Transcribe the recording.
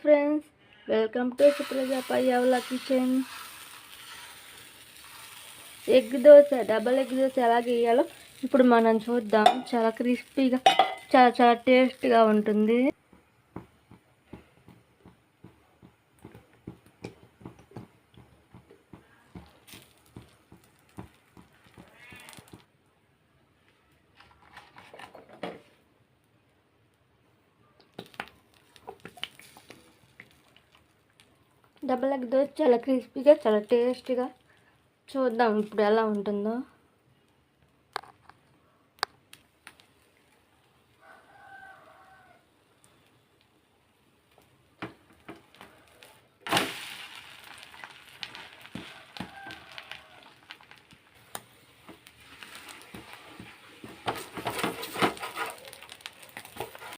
Friends, welcome to Supraja Payyavula kitchen. Egg dosa, double egg dosa ఎలా వేయాలో ఇప్పుడు మనం చూద్దాం. చాలా క్రిస్పీగా, చాలా టేస్ట్గా ఉంటుంది. డబల్ ఎగ్ దోశ చాలా క్రిస్పీగా, చాలా టేస్టీగా. చూద్దాం ఇప్పుడు ఎలా ఉంటుందో.